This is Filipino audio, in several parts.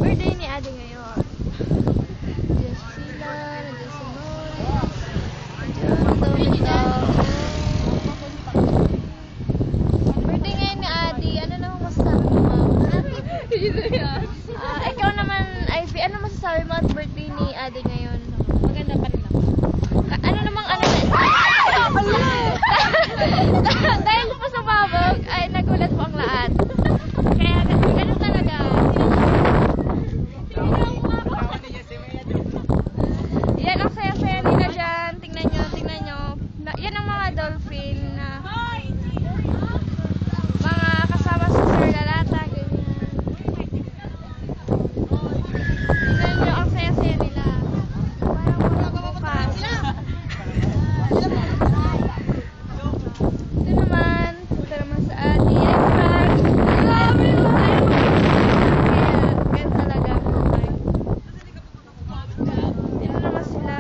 Birthday ni Ate ngayon. Nandiyan si Sheila, nandiyan si Noy, nandiyan ang dami tao. Birthday ngayon ni Ate. Ano naman masasabi mo, ma'am? Ikaw naman, Ivy, ano masasabi mo at birthday ni Ate ngayon? Maganda pa rin ako. Ano namang ano na... Dahil ko pa sa babag, ay nagulat po ang lahat. Kaya ganun talaga. Yan ang saya-saya nila dyan. Tingnan nyo. Yan ang mga dolphin na mga kasama sa Sir Lalata. Ganyan. Tingnan nyo ang saya-saya nila. Parang mga bukas. Punta naman sa Ate. Kaya talaga buhay. Yan naman sila.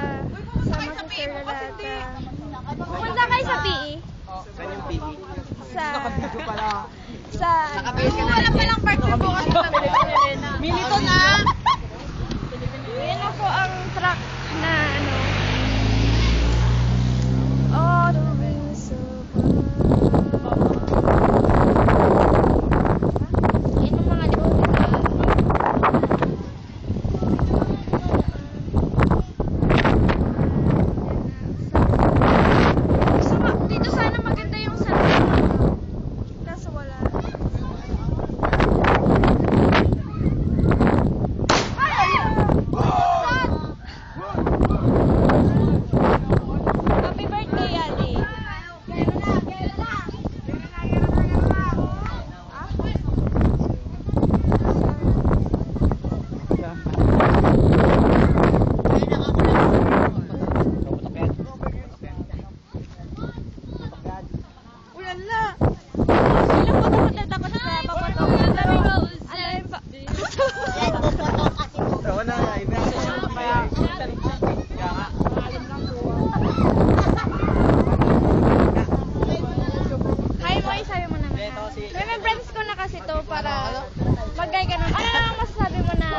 Sama sa Sir Lalata. Pumunta kayo sa PE? Saan yung PE? Wala palang partner bukas sa Elena. Milito na! Yan ako ang truck na ano. Oh, the wings of yan ang mga likod nila. Dito sana maganda yung sarap. Kaso wala. Happy birthday, Ate. Uy, ala! Ilang puto-putot ako sa papato. Wala nga, iba ako kaya. Hi, Moy, sabi mo naman. Remembrance ko na kasi to para magay ganun. Ano lang masasabi mo na?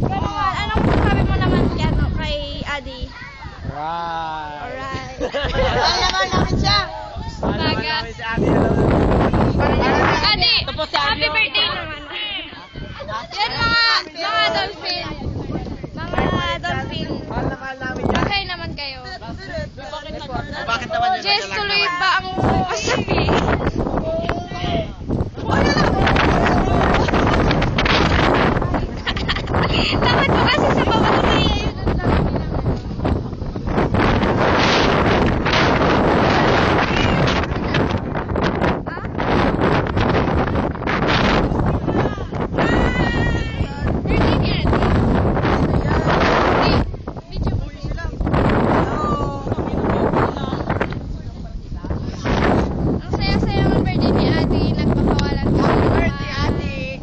Ganun. Anong masasabi mo naman kay Adi? Right. Alright. Mahal naman namin siya! Bagat. Si Ate, Adi, happy birthday naman. Yan mga dolphin. Mga dolphin. mahal na mahal namin yan. Bagay naman kayo. Bakit naman yun? Jess, tuloy ba ang kasabi? Dapat mo kasi sa baba tumaya yun. Ang dami nilang birthday ni Ate. Video mo sila. Ang saya-saya ng birthday ni Ate. Nagpapawalan ka. Birthday, Ate!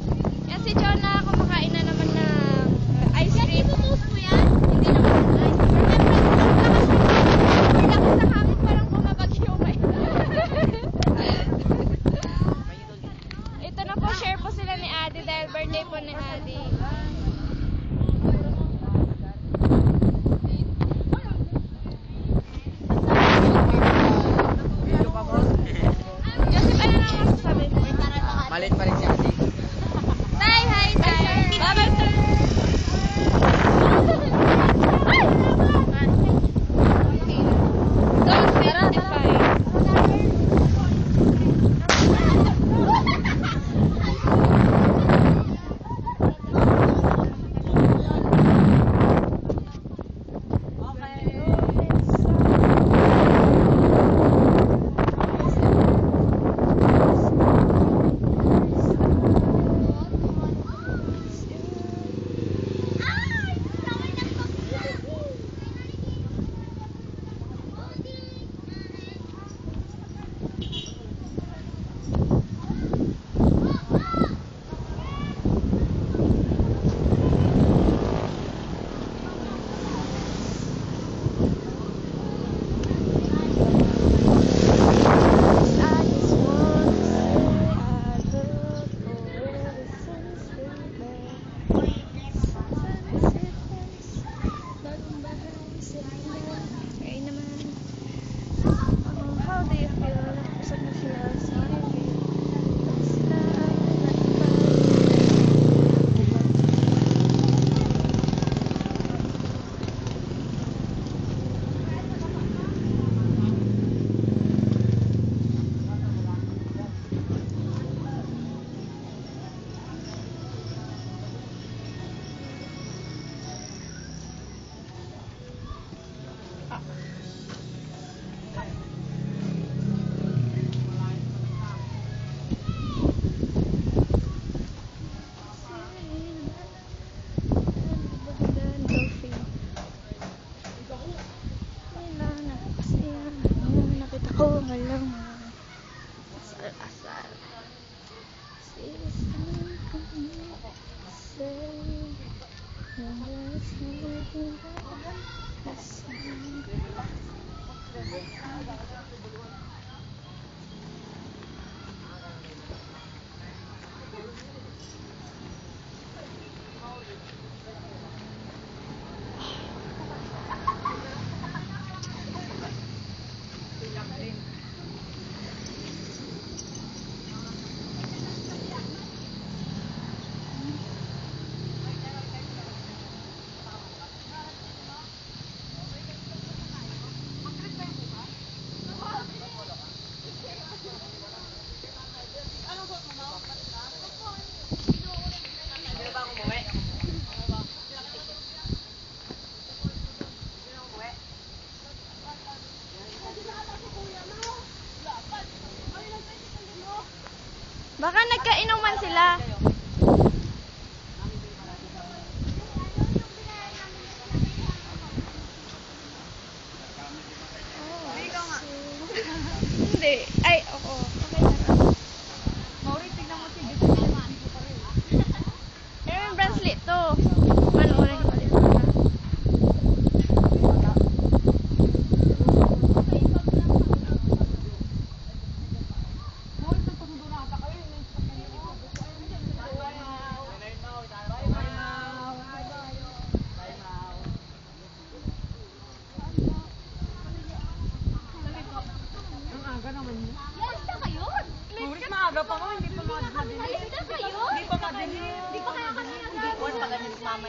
Yan si Jonah, kumakain na naman ng ice cream. Ipopost mo yan? Hindi naman. Remembrance lang kasi. Pagdating sa hangin, parang bumabagyo may. Ito na po, share po sila ni Ate dahil birthday po ni Ate. Joseph, ano naman masasabi mo? Malit pa rin si Ate. Tay, hi, Tay. Bye-bye, sir. Don't 55. Baka nagkainuman sila. Hindi. Ay, oo. Okay na. Mauri, tignan mo si Pero yung bracelet to. Panoorin ko din. Mauri, maaga pa mo, hindi pa madali. Hindi pa madali. Hindi pa kaya kasi nagagawin. Pag ganyan mama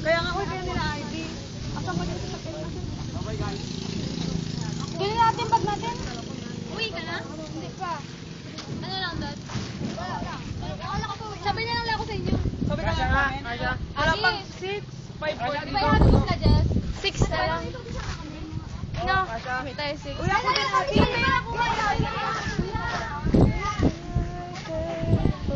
Kaya nga, uy, kaya nila ID. Asan ba dito sa pin? Bye guys. Ganyan natin, bag natin. Uwi ka na? Hindi pa. Ano lang doon? Sabi na lang ako sa inyo. Sabi ka Kasya nga nga, namin. kasya. Wala Adi. pang 6, 5:40. May hapis ka, Jess? 6 na lang. No, Kasya. may tayo 6. Uy, ako din, Adi.